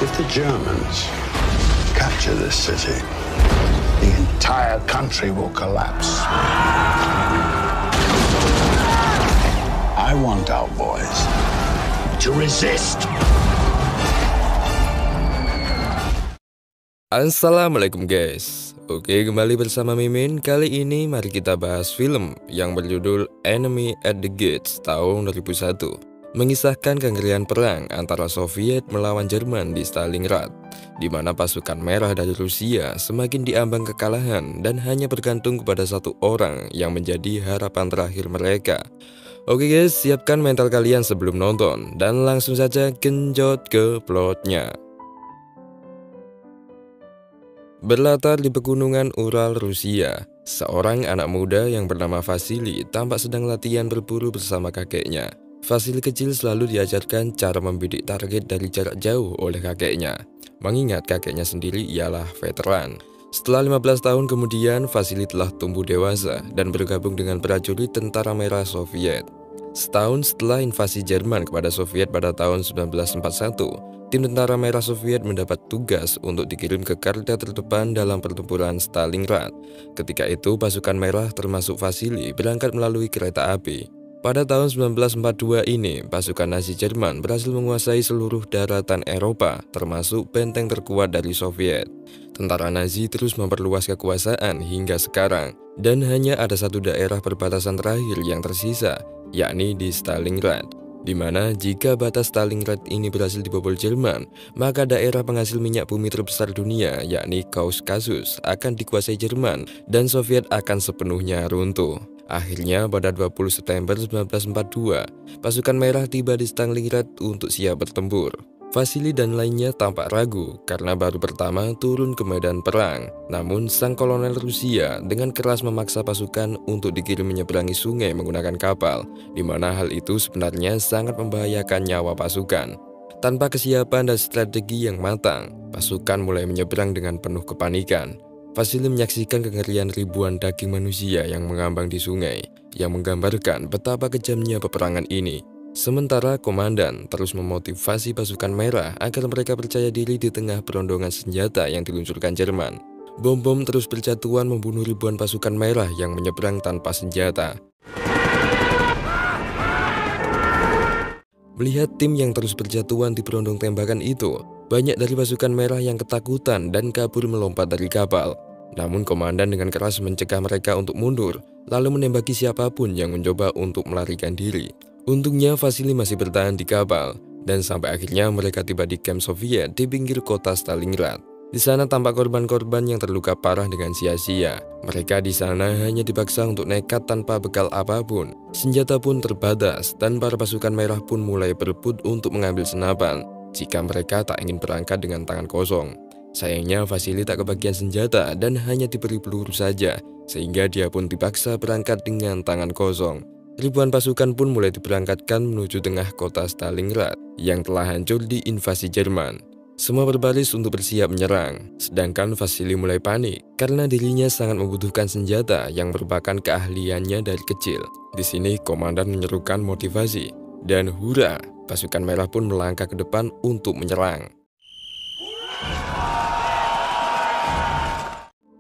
If the Germans capture this city, the entire country will collapse. I want our boys to resist. Assalamualaikum guys. Oke, kembali bersama Mimin. Kali ini mari kita bahas film yang berjudul Enemy at the Gates tahun 2001, mengisahkan kengerian perang antara Soviet melawan Jerman di Stalingrad, di mana pasukan merah dari Rusia semakin diambang kekalahan dan hanya bergantung kepada satu orang yang menjadi harapan terakhir mereka. Oke guys, siapkan mental kalian sebelum nonton dan langsung saja genjot ke plotnya. Berlatar di pegunungan Ural, Rusia, seorang anak muda yang bernama Vasily tampak sedang latihan berburu bersama kakeknya. Vasily kecil selalu diajarkan cara membidik target dari jarak jauh oleh kakeknya, mengingat kakeknya sendiri ialah veteran. Setelah 15 tahun kemudian, Vasily telah tumbuh dewasa dan bergabung dengan prajurit Tentara Merah Soviet. Setahun setelah invasi Jerman kepada Soviet pada tahun 1941, tim Tentara Merah Soviet mendapat tugas untuk dikirim ke garda terdepan dalam pertempuran Stalingrad. Ketika itu, pasukan merah termasuk Vasily berangkat melalui kereta api. Pada tahun 1942 ini, pasukan Nazi Jerman berhasil menguasai seluruh daratan Eropa, termasuk benteng terkuat dari Soviet. Tentara Nazi terus memperluas kekuasaan hingga sekarang, dan hanya ada satu daerah perbatasan terakhir yang tersisa, yakni di Stalingrad, di mana jika batas Stalingrad ini berhasil dibobol Jerman, maka daerah penghasil minyak bumi terbesar dunia, yakni Kaukasus, akan dikuasai Jerman dan Soviet akan sepenuhnya runtuh. Akhirnya pada 20 September 1942, pasukan merah tiba di Stalingrad untuk siap bertempur. Vasily dan lainnya tampak ragu karena baru pertama turun ke medan perang. Namun sang kolonel Rusia dengan keras memaksa pasukan untuk dikirim menyeberangi sungai menggunakan kapal, di mana hal itu sebenarnya sangat membahayakan nyawa pasukan. Tanpa kesiapan dan strategi yang matang, pasukan mulai menyeberang dengan penuh kepanikan. Vasily menyaksikan kengerian ribuan daging manusia yang mengambang di sungai, yang menggambarkan betapa kejamnya peperangan ini. Sementara komandan terus memotivasi pasukan merah agar mereka percaya diri di tengah perondongan senjata yang diluncurkan Jerman. Bom-bom terus berjatuhan membunuh ribuan pasukan merah yang menyeberang tanpa senjata. Melihat tim yang terus berjatuhan di perondong tembakan itu, banyak dari pasukan merah yang ketakutan dan kabur melompat dari kapal. Namun komandan dengan keras mencegah mereka untuk mundur, lalu menembaki siapapun yang mencoba untuk melarikan diri. Untungnya Vasily masih bertahan di kapal, dan sampai akhirnya mereka tiba di kamp Soviet di pinggir kota Stalingrad. Di sana tampak korban-korban yang terluka parah dengan sia-sia. Mereka di sana hanya dipaksa untuk nekat tanpa bekal apapun. Senjata pun terbatas, dan para pasukan merah pun mulai berebut untuk mengambil senapan jika mereka tak ingin berangkat dengan tangan kosong. Sayangnya Vasily tak kebagian senjata dan hanya diberi peluru saja, sehingga dia pun dipaksa berangkat dengan tangan kosong. Ribuan pasukan pun mulai diberangkatkan menuju tengah kota Stalingrad yang telah hancur diinvasi Jerman. Semua berbaris untuk bersiap menyerang, sedangkan Vasily mulai panik karena dirinya sangat membutuhkan senjata yang merupakan keahliannya dari kecil. Di sini komandan menyerukan motivasi, dan hura, pasukan merah pun melangkah ke depan untuk menyerang.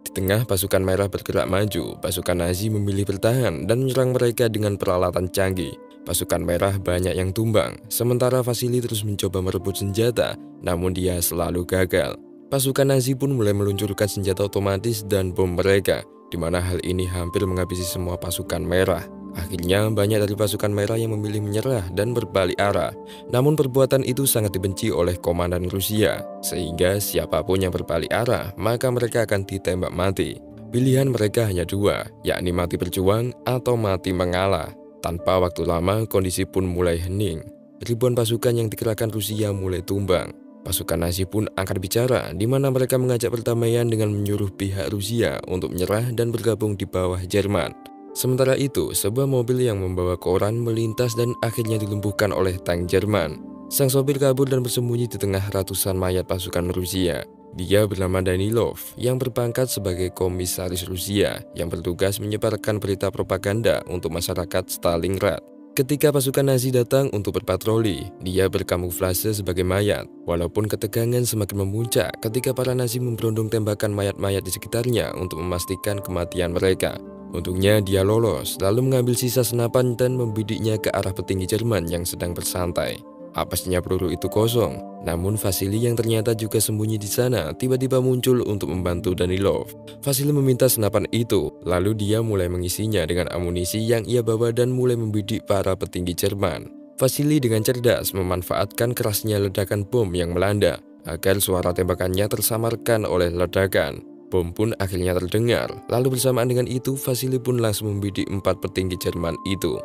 Di tengah pasukan merah bergerak maju, pasukan Nazi memilih bertahan dan menyerang mereka dengan peralatan canggih. Pasukan merah banyak yang tumbang, sementara Vasily terus mencoba merebut senjata, namun dia selalu gagal. Pasukan Nazi pun mulai meluncurkan senjata otomatis dan bom mereka, di mana hal ini hampir menghabisi semua pasukan merah. Akhirnya banyak dari pasukan merah yang memilih menyerah dan berbalik arah. Namun perbuatan itu sangat dibenci oleh komandan Rusia, sehingga siapapun yang berbalik arah maka mereka akan ditembak mati. Pilihan mereka hanya dua, yakni mati berjuang atau mati mengalah. Tanpa waktu lama kondisi pun mulai hening. Ribuan pasukan yang dikerahkan Rusia mulai tumbang. Pasukan Nazi pun angkat bicara, di mana mereka mengajak perdamaian dengan menyuruh pihak Rusia untuk menyerah dan bergabung di bawah Jerman. Sementara itu, sebuah mobil yang membawa koran melintas dan akhirnya dilumpuhkan oleh tank Jerman. Sang sopir kabur dan bersembunyi di tengah ratusan mayat pasukan Rusia. Dia bernama Danilov, yang berpangkat sebagai komisaris Rusia, yang bertugas menyebarkan berita propaganda untuk masyarakat Stalingrad. Ketika pasukan Nazi datang untuk berpatroli, dia berkamuflase sebagai mayat. Walaupun ketegangan semakin memuncak ketika para Nazi memberondong tembakan mayat-mayat di sekitarnya untuk memastikan kematian mereka. Untungnya dia lolos, lalu mengambil sisa senapan dan membidiknya ke arah petinggi Jerman yang sedang bersantai. Apesnya peluru itu kosong, namun Vasili yang ternyata juga sembunyi di sana tiba-tiba muncul untuk membantu Danilov. Vasili meminta senapan itu, lalu dia mulai mengisinya dengan amunisi yang ia bawa dan mulai membidik para petinggi Jerman. Vasili dengan cerdas memanfaatkan kerasnya ledakan bom yang melanda agar suara tembakannya tersamarkan oleh ledakan. Bom pun akhirnya terdengar, lalu bersamaan dengan itu Vasili pun langsung membidik 4 petinggi Jerman itu.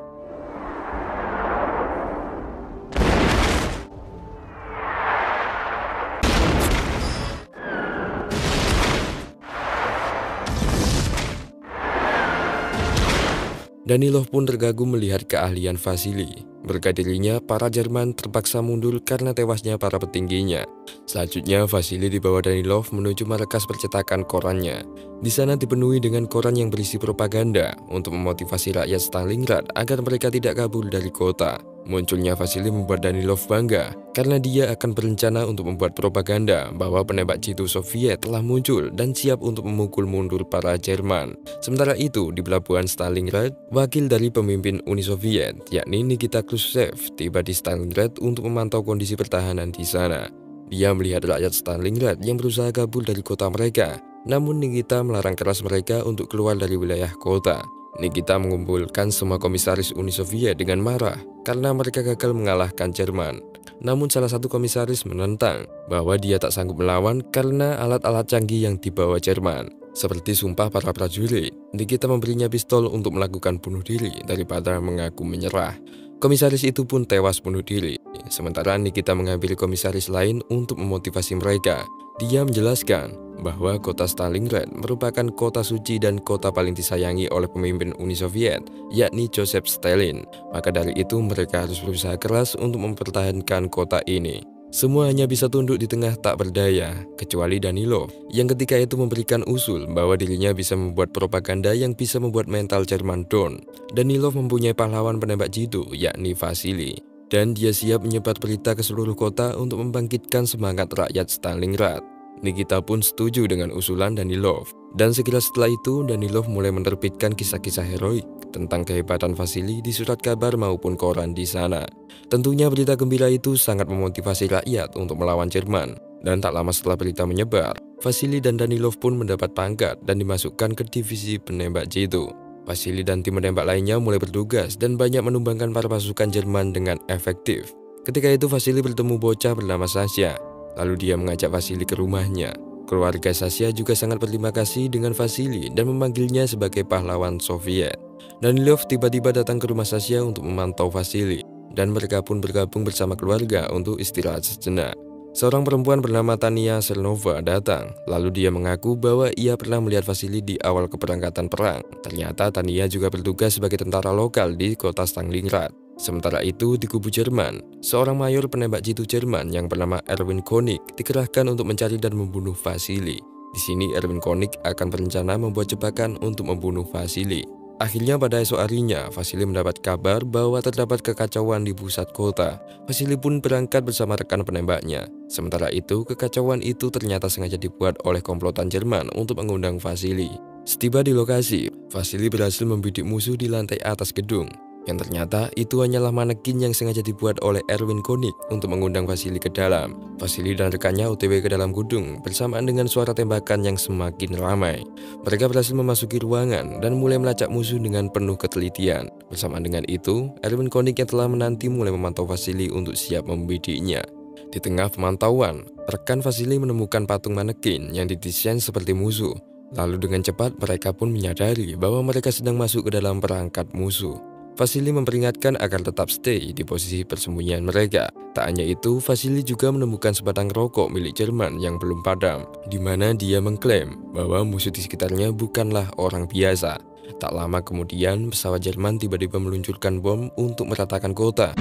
Danilov pun tergagum melihat keahlian Vasili. Berkat dirinya, para Jerman terpaksa mundur karena tewasnya para petingginya. Selanjutnya, Vasili dibawa Danilov menuju markas percetakan korannya. Di sana dipenuhi dengan koran yang berisi propaganda untuk memotivasi rakyat Stalingrad agar mereka tidak kabur dari kota. Munculnya Vasili membuat Danilov bangga karena dia akan berencana untuk membuat propaganda bahwa penembak jitu Soviet telah muncul dan siap untuk memukul mundur para Jerman. Sementara itu, di pelabuhan Stalingrad, wakil dari pemimpin Uni Soviet, yakni Nikita Khrushchev, tiba di Stalingrad untuk memantau kondisi pertahanan di sana. Dia melihat rakyat Stalingrad yang berusaha kabur dari kota mereka, namun Nikita melarang keras mereka untuk keluar dari wilayah kota. Nikita mengumpulkan semua komisaris Uni Soviet dengan marah karena mereka gagal mengalahkan Jerman. Namun salah satu komisaris menentang bahwa dia tak sanggup melawan karena alat-alat canggih yang dibawa Jerman. Seperti sumpah para prajurit, Nikita memberinya pistol untuk melakukan bunuh diri daripada mengaku menyerah. Komisaris itu pun tewas bunuh diri. Sementara Nikita mengambil komisaris lain untuk memotivasi mereka. Dia menjelaskan bahwa kota Stalingrad merupakan kota suci dan kota paling disayangi oleh pemimpin Uni Soviet, yakni Joseph Stalin. Maka dari itu mereka harus berusaha keras untuk mempertahankan kota ini. Semua hanya bisa tunduk di tengah tak berdaya, kecuali Danilov, yang ketika itu memberikan usul bahwa dirinya bisa membuat propaganda yang bisa membuat mental Jerman down. Danilov mempunyai pahlawan penembak jitu, yakni Vasili. Dan dia siap menyebar berita ke seluruh kota untuk membangkitkan semangat rakyat Stalingrad. Nikita pun setuju dengan usulan Danilov. Dan segera setelah itu, Danilov mulai menerbitkan kisah-kisah heroik tentang kehebatan Vasili di surat kabar maupun koran di sana. Tentunya berita gembira itu sangat memotivasi rakyat untuk melawan Jerman. Dan tak lama setelah berita menyebar, Vasili dan Danilov pun mendapat pangkat dan dimasukkan ke divisi penembak jitu. Vasili dan tim menembak lainnya mulai bertugas dan banyak menumbangkan para pasukan Jerman dengan efektif. Ketika itu Vasili bertemu bocah bernama Sasha, lalu dia mengajak Vasili ke rumahnya. Keluarga Sasha juga sangat berterima kasih dengan Vasili dan memanggilnya sebagai pahlawan Soviet. Danilov tiba-tiba datang ke rumah Sasha untuk memantau Vasili, dan mereka pun bergabung bersama keluarga untuk istirahat sejenak. Seorang perempuan bernama Tania Selnova datang, lalu dia mengaku bahwa ia pernah melihat Vasili di awal keberangkatan perang. Ternyata Tania juga bertugas sebagai tentara lokal di kota Stalingrad. Sementara itu, di kubu Jerman, seorang mayor penembak jitu Jerman yang bernama Erwin Konig dikerahkan untuk mencari dan membunuh Vasili. Di sini Erwin Konig akan berencana membuat jebakan untuk membunuh Vasili. Akhirnya pada esok harinya, Vasili mendapat kabar bahwa terdapat kekacauan di pusat kota. Vasili pun berangkat bersama rekan penembaknya. Sementara itu, kekacauan itu ternyata sengaja dibuat oleh komplotan Jerman untuk mengundang Vasili. Setiba di lokasi, Vasili berhasil membidik musuh di lantai atas gedung. Yang ternyata itu hanyalah manekin yang sengaja dibuat oleh Erwin Konig untuk mengundang Vasili ke dalam. Vasili dan rekannya OTW ke dalam gedung bersamaan dengan suara tembakan yang semakin ramai. Mereka berhasil memasuki ruangan dan mulai melacak musuh dengan penuh ketelitian. Bersamaan dengan itu, Erwin Konig yang telah menanti mulai memantau Vasili untuk siap membidiknya. Di tengah pemantauan, rekan Vasili menemukan patung manekin yang didesain seperti musuh. Lalu dengan cepat mereka pun menyadari bahwa mereka sedang masuk ke dalam perangkap musuh. Vasili memperingatkan agar tetap stay di posisi persembunyian mereka. Tak hanya itu, Vasili juga menemukan sebatang rokok milik Jerman yang belum padam, di mana dia mengklaim bahwa musuh di sekitarnya bukanlah orang biasa. Tak lama kemudian, pesawat Jerman tiba-tiba meluncurkan bom untuk meratakan kota,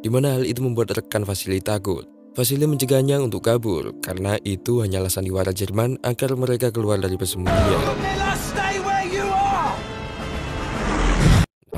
di mana hal itu membuat rekan Vasili takut. Vasili mencegahnya untuk kabur, karena itu hanyalah sandiwara Jerman agar mereka keluar dari persembunyian.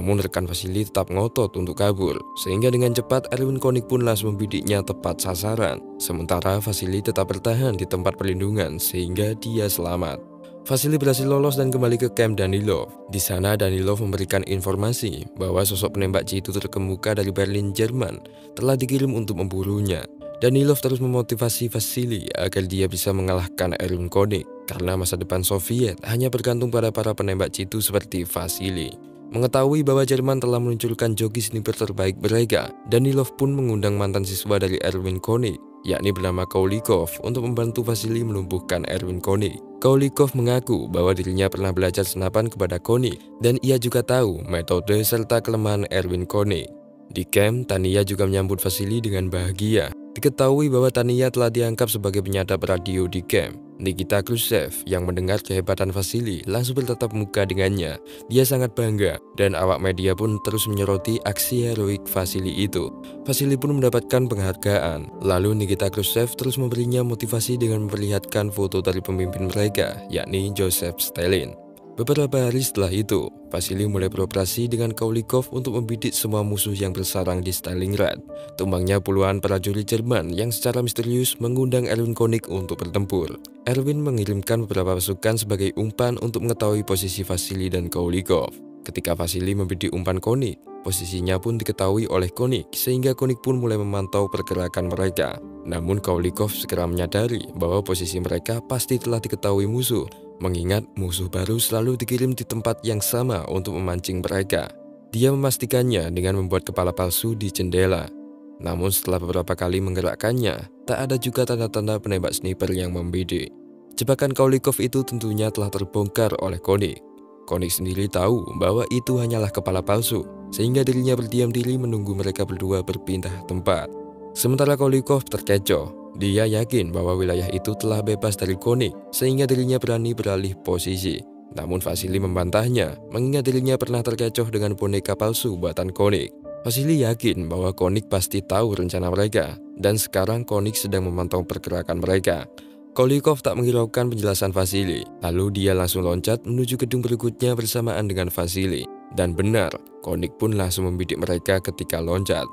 Namun rekan Vasily tetap ngotot untuk kabur, sehingga dengan cepat Erwin Koenig pun langsung membidiknya tepat sasaran. Sementara Vasily tetap bertahan di tempat perlindungan sehingga dia selamat. Vasily berhasil lolos dan kembali ke kamp Danilov. Di sana Danilov memberikan informasi bahwa sosok penembak jitu terkemuka dari Berlin, Jerman telah dikirim untuk memburunya. Danilov terus memotivasi Vasily agar dia bisa mengalahkan Erwin Koenig karena masa depan Soviet hanya bergantung pada para penembak jitu seperti Vasily. Mengetahui bahwa Jerman telah meluncurkan joki sniper terbaik mereka, Danilov pun mengundang mantan siswa dari Erwin Koenig, yakni bernama Koulikov, untuk membantu Vasily melumpuhkan Erwin Koenig. Koulikov mengaku bahwa dirinya pernah belajar senapan kepada Koenig dan ia juga tahu metode serta kelemahan Erwin Koenig. Di camp, Tania juga menyambut Vasily dengan bahagia. Diketahui bahwa Tania telah diangkat sebagai penyadap radio di camp. Nikita Khrushchev yang mendengar kehebatan Vasily langsung bertatap muka dengannya. Dia sangat bangga dan awak media pun terus menyoroti aksi heroik Vasily itu. Vasily pun mendapatkan penghargaan. Lalu Nikita Khrushchev terus memberinya motivasi dengan memperlihatkan foto dari pemimpin mereka, yakni Joseph Stalin. Beberapa hari setelah itu, Vasily mulai beroperasi dengan Koulikov untuk membidik semua musuh yang bersarang di Stalingrad. Tumbangnya puluhan prajurit Jerman yang secara misterius mengundang Erwin Koenig untuk bertempur. Erwin mengirimkan beberapa pasukan sebagai umpan untuk mengetahui posisi Vasily dan Koulikov. Ketika Vasily membidik umpan Koenig, posisinya pun diketahui oleh Koenig sehingga Koenig pun mulai memantau pergerakan mereka. Namun Koulikov segera menyadari bahwa posisi mereka pasti telah diketahui musuh, mengingat musuh baru selalu dikirim di tempat yang sama untuk memancing mereka. Dia memastikannya dengan membuat kepala palsu di jendela. Namun setelah beberapa kali menggerakkannya, tak ada juga tanda-tanda penembak sniper yang membidik. Jebakan Koulikov itu tentunya telah terbongkar oleh Koenig. Koenig sendiri tahu bahwa itu hanyalah kepala palsu, sehingga dirinya berdiam diri menunggu mereka berdua berpindah tempat. Sementara Koulikov terkecoh. Dia yakin bahwa wilayah itu telah bebas dari Koenig, sehingga dirinya berani beralih posisi. Namun Vasily membantahnya, mengingat dirinya pernah terkecoh dengan boneka palsu buatan Koenig. Vasily yakin bahwa Koenig pasti tahu rencana mereka, dan sekarang Koenig sedang memantau pergerakan mereka. Koulikov tak menghiraukan penjelasan Vasily, lalu dia langsung loncat menuju gedung berikutnya bersamaan dengan Vasily. Dan benar, Koenig pun langsung membidik mereka ketika loncat.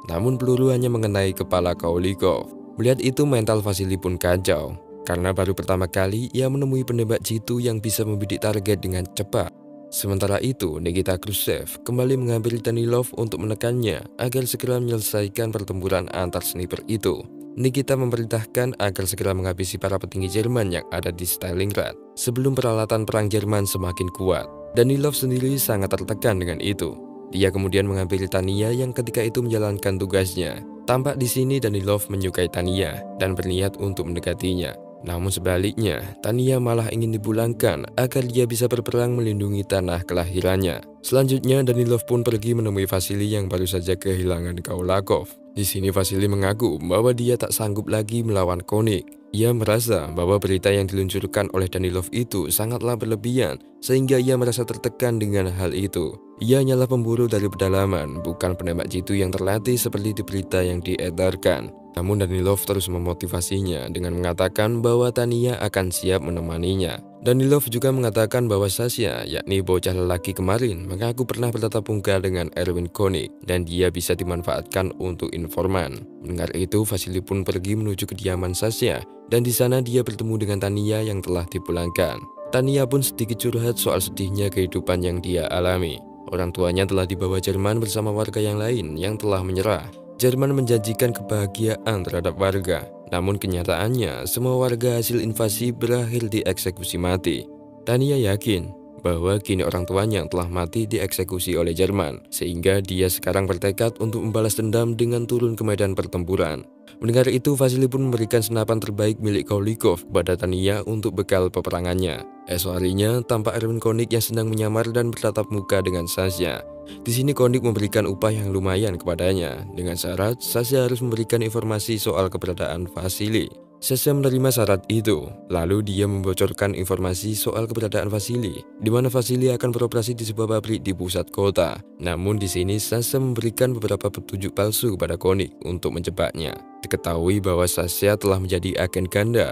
Namun peluru hanya mengenai kepala Koulikov. Melihat itu mental Vasily pun kacau, karena baru pertama kali ia menemui penembak jitu yang bisa membidik target dengan cepat. Sementara itu, Nikita Khrushchev kembali mengambil Danilov untuk menekannya agar segera menyelesaikan pertempuran antar sniper itu. Nikita memerintahkan agar segera menghabisi para petinggi Jerman yang ada di Stalingrad sebelum peralatan perang Jerman semakin kuat. Danilov sendiri sangat tertekan dengan itu. Dia kemudian mengambil Tania yang ketika itu menjalankan tugasnya. Tampak di sini Danilov menyukai Tania dan berniat untuk mendekatinya. Namun sebaliknya, Tania malah ingin dipulangkan agar dia bisa berperang melindungi tanah kelahirannya. Selanjutnya, Danilov pun pergi menemui Vasily yang baru saja kehilangan Koulikov. Di sini Vasily mengaku bahwa dia tak sanggup lagi melawan Koenig. Ia merasa bahwa berita yang diluncurkan oleh Danilov itu sangatlah berlebihan, sehingga ia merasa tertekan dengan hal itu. Ia hanyalah pemburu dari pedalaman, bukan penembak jitu yang terlatih seperti di berita yang diedarkan. Namun Danilov terus memotivasinya dengan mengatakan bahwa Tania akan siap menemaninya. Danilov juga mengatakan bahwa Sasha, yakni bocah lelaki kemarin, mengaku pernah bertatap muka dengan Erwin Koenig dan dia bisa dimanfaatkan untuk informan. Mendengar itu, Vasily pun pergi menuju kediaman Sasha dan di sana dia bertemu dengan Tania yang telah dipulangkan. Tania pun sedikit curhat soal sedihnya kehidupan yang dia alami. Orang tuanya telah dibawa Jerman bersama warga yang lain yang telah menyerah. Jerman menjanjikan kebahagiaan terhadap warga, namun kenyataannya semua warga hasil invasi berakhir dieksekusi mati. Tania yakin bahwa kini orang tuanya telah mati dieksekusi oleh Jerman, sehingga dia sekarang bertekad untuk membalas dendam dengan turun ke medan pertempuran. Mendengar itu, Vasily pun memberikan senapan terbaik milik Koulikov kepada Tania untuk bekal peperangannya. Esok harinya, tampak Erwin Koenig yang sedang menyamar dan bertatap muka dengan Sasha. Di sini Koenig memberikan upah yang lumayan kepadanya, dengan syarat Sasha harus memberikan informasi soal keberadaan Vasily. Sasha menerima syarat itu, lalu dia membocorkan informasi soal keberadaan Vasily, di mana Vasily akan beroperasi di sebuah pabrik di pusat kota. Namun di sini Sasha memberikan beberapa petunjuk palsu kepada Koenig untuk menjebaknya. Diketahui bahwa Sasha telah menjadi agen ganda.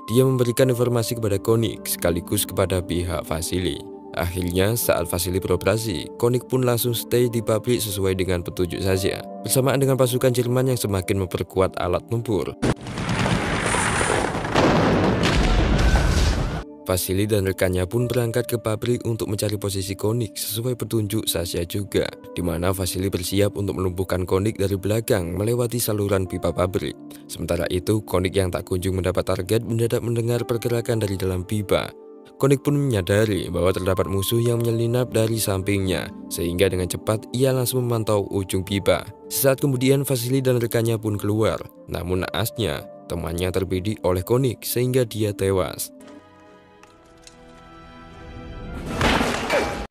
Dia memberikan informasi kepada Koenig sekaligus kepada pihak Vasily. Akhirnya saat Vasily beroperasi, Koenig pun langsung stay di pabrik sesuai dengan petunjuk saja, bersamaan dengan pasukan Jerman yang semakin memperkuat alat tempur. Vasily dan rekannya pun berangkat ke pabrik untuk mencari posisi Koenig sesuai petunjuk Sasha juga, di mana Vasily bersiap untuk melumpuhkan Koenig dari belakang melewati saluran pipa pabrik. Sementara itu, Koenig yang tak kunjung mendapat target mendadak mendengar pergerakan dari dalam pipa. Koenig pun menyadari bahwa terdapat musuh yang menyelinap dari sampingnya, sehingga dengan cepat ia langsung memantau ujung pipa. Sesaat kemudian Vasily dan rekannya pun keluar, namun naasnya temannya terbidik oleh Koenig sehingga dia tewas.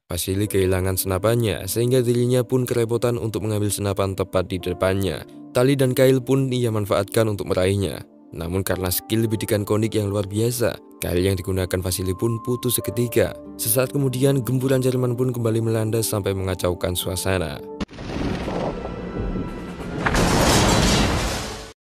Vasily kehilangan senapannya sehingga dirinya pun kerepotan untuk mengambil senapan tepat di depannya. Tali dan kail pun ia manfaatkan untuk meraihnya. Namun karena skill bidikan Koenig yang luar biasa, kail yang digunakan Vasily pun putus seketika. Sesaat kemudian gempuran Jerman pun kembali melanda sampai mengacaukan suasana.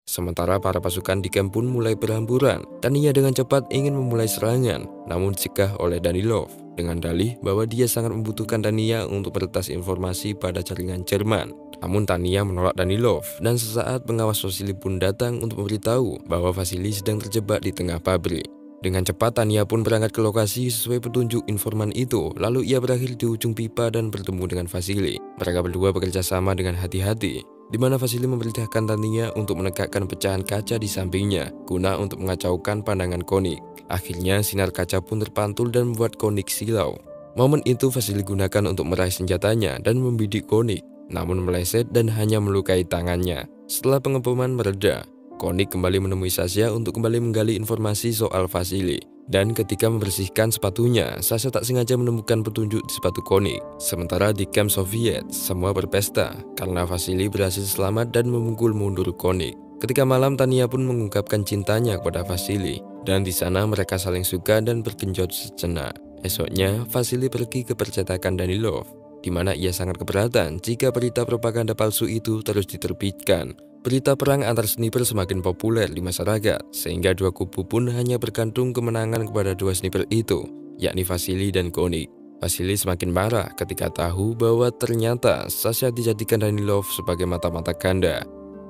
Sementara para pasukan di camp pun mulai berhamburan dan ia dengan cepat ingin memulai serangan, namun dicegah oleh Danilov dengan dalih bahwa dia sangat membutuhkan Tania untuk meretas informasi pada jaringan Jerman. Namun Tania menolak Danilov dan sesaat pengawas Vasily pun datang untuk memberitahu bahwa Vasily sedang terjebak di tengah pabrik. Dengan cepat Tania pun berangkat ke lokasi sesuai petunjuk informan itu, lalu ia berakhir di ujung pipa dan bertemu dengan Vasily. Mereka berdua bekerja sama dengan hati-hati, di mana Vasily memerintahkan Tania untuk menegakkan pecahan kaca di sampingnya guna untuk mengacaukan pandangan Koenig. Akhirnya sinar kaca pun terpantul dan membuat Koenig silau. Momen itu Vasily gunakan untuk meraih senjatanya dan membidik Koenig, namun meleset dan hanya melukai tangannya. Setelah pengeboman mereda, Koenig kembali menemui Sasha untuk kembali menggali informasi soal Vasily. Dan ketika membersihkan sepatunya, Sasha tak sengaja menemukan petunjuk di sepatu Koenig. Sementara di kamp Soviet, semua berpesta karena Vasily berhasil selamat dan memukul mundur Koenig. Ketika malam, Tania pun mengungkapkan cintanya kepada Vasily, dan di sana mereka saling suka dan bergenjot sejenak. Esoknya, Vasily pergi ke percetakan Danilov, di mana ia sangat keberatan jika berita propaganda palsu itu terus diterbitkan. Berita perang antar sniper semakin populer di masyarakat, sehingga dua kubu pun hanya bergantung kemenangan kepada dua sniper itu, yakni Vasily dan Koenig. Vasily semakin marah ketika tahu bahwa ternyata Sasha dijadikan Danilov sebagai mata-mata ganda.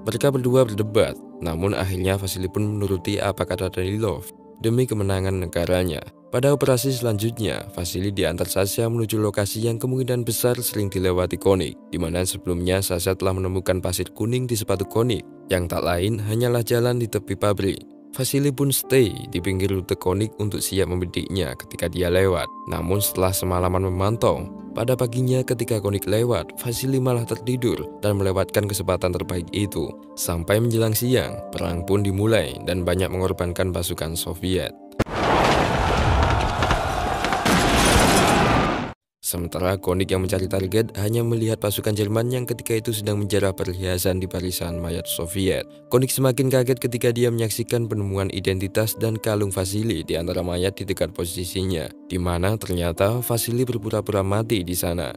Mereka berdua berdebat, namun akhirnya Vasily pun menuruti apa kata Danilov demi kemenangan negaranya. Pada operasi selanjutnya, Vasily diantar Sasha menuju lokasi yang kemungkinan besar sering dilewati Koenig, di mana sebelumnya Sasha telah menemukan pasir kuning di sepatu Koenig, yang tak lain hanyalah jalan di tepi pabrik. Vasily pun stay di pinggir rute Koenig untuk siap membidiknya ketika dia lewat. Namun setelah semalaman memantau, pada paginya ketika Koenig lewat, Vasily malah tertidur dan melewatkan kesempatan terbaik itu. Sampai menjelang siang, perang pun dimulai dan banyak mengorbankan pasukan Soviet. Sementara Koenig yang mencari target hanya melihat pasukan Jerman yang ketika itu sedang menjarah perhiasan di barisan mayat Soviet. Koenig semakin kaget ketika dia menyaksikan penemuan identitas dan kalung Vasily di antara mayat di dekat posisinya, di mana ternyata Vasily berpura-pura mati di sana.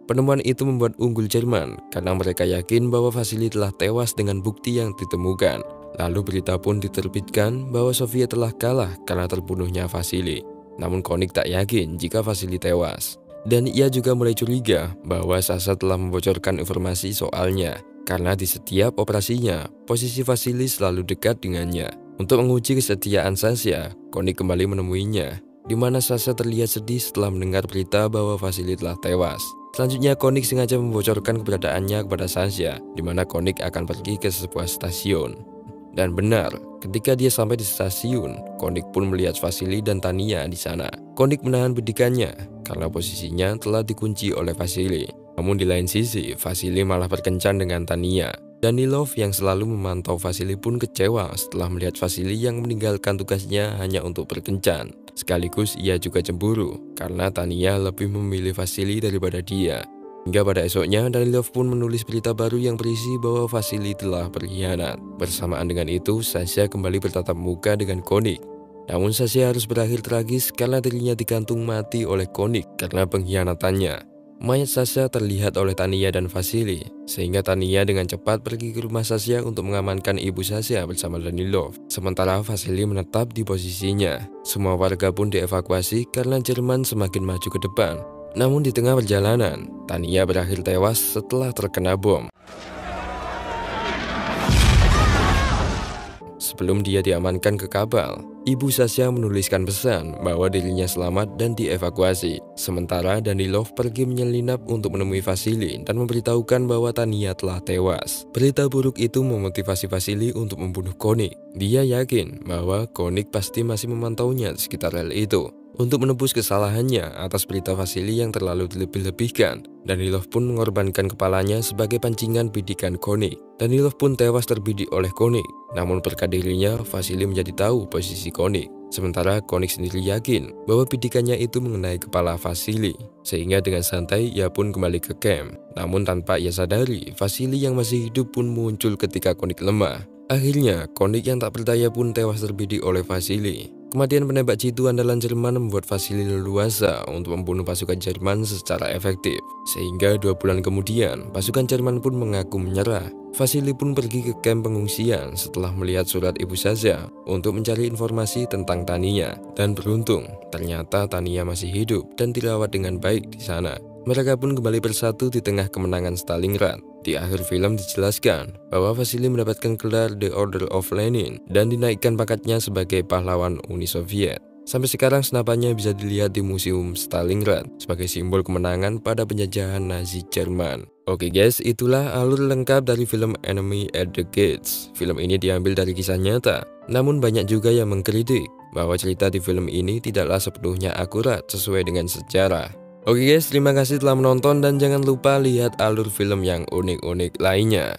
Penemuan itu membuat unggul Jerman karena mereka yakin bahwa Vasily telah tewas dengan bukti yang ditemukan. Lalu berita pun diterbitkan bahwa Soviet telah kalah karena terbunuhnya Vasily. Namun Koenig tak yakin jika Vasily tewas. Dan ia juga mulai curiga bahwa Sasha telah membocorkan informasi soalnya, karena di setiap operasinya, posisi Vasily selalu dekat dengannya. Untuk menguji kesetiaan Sasha, Koenig kembali menemuinya, di mana Sasha terlihat sedih setelah mendengar berita bahwa Vasily telah tewas. Selanjutnya, Koenig sengaja membocorkan keberadaannya kepada Sasha, di mana Koenig akan pergi ke sebuah stasiun. Dan benar, ketika dia sampai di stasiun, Koenig pun melihat Vasily dan Tania di sana. Koenig menahan bidikannya karena posisinya telah dikunci oleh Vasily. Namun di lain sisi, Vasily malah berkencan dengan Tania. Danilov yang selalu memantau Vasily pun kecewa setelah melihat Vasily yang meninggalkan tugasnya hanya untuk berkencan. Sekaligus ia juga cemburu karena Tania lebih memilih Vasily daripada dia. Hingga pada esoknya, Danilov pun menulis berita baru yang berisi bahwa Vasily telah berkhianat. Bersamaan dengan itu, Sasha kembali bertatap muka dengan Koenig. Namun Sasha harus berakhir tragis karena dirinya digantung mati oleh Koenig karena pengkhianatannya. mayat Sasha terlihat oleh Tania dan Vasily, sehingga Tania dengan cepat pergi ke rumah Sasha untuk mengamankan ibu Sasha bersama Danilov. Sementara Vasily menetap di posisinya. Semua warga pun dievakuasi karena Jerman semakin maju ke depan. Namun di tengah perjalanan, Tania berakhir tewas setelah terkena bom. Sebelum dia diamankan ke kapal, ibu Sasha menuliskan pesan bahwa dirinya selamat dan dievakuasi. Sementara Danilov pergi menyelinap untuk menemui Vasily dan memberitahukan bahwa Tania telah tewas. Berita buruk itu memotivasi Vasily untuk membunuh Konik. Dia yakin bahwa Konik pasti masih memantaunya di sekitar rel itu. Untuk menebus kesalahannya atas berita Vasily yang terlalu dilebih-lebihkan, Danilov pun mengorbankan kepalanya sebagai pancingan bidikan Konik. Danilov pun tewas terbidik oleh Konik. Namun berkat dirinya, Vasily menjadi tahu posisi Konik. Sementara Konik sendiri yakin bahwa bidikannya itu mengenai kepala Vasily. Sehingga dengan santai ia pun kembali ke camp. Namun tanpa ia sadari, Vasily yang masih hidup pun muncul ketika Konik lemah. Akhirnya, Konik yang tak berdaya pun tewas terbidik oleh Vasily. Kematian penembak jitu andalan Jerman membuat Vasily leluasa untuk membunuh pasukan Jerman secara efektif. Sehingga 2 bulan kemudian, pasukan Jerman pun mengaku menyerah. Vasily pun pergi ke kamp pengungsian setelah melihat surat ibu Sasha untuk mencari informasi tentang Tania. Dan beruntung, ternyata Tania masih hidup dan dirawat dengan baik di sana. Mereka pun kembali bersatu di tengah kemenangan Stalingrad. Di akhir film dijelaskan bahwa Vasily mendapatkan gelar The Order of Lenin dan dinaikkan pangkatnya sebagai pahlawan Uni Soviet. Sampai sekarang senapannya bisa dilihat di Museum Stalingrad sebagai simbol kemenangan pada penjajahan Nazi Jerman. Oke guys, itulah alur lengkap dari film Enemy at the Gates. Film ini diambil dari kisah nyata, namun banyak juga yang mengkritik bahwa cerita di film ini tidaklah sepenuhnya akurat sesuai dengan sejarah. Oke guys, terima kasih telah menonton dan jangan lupa lihat alur film yang unik-unik lainnya.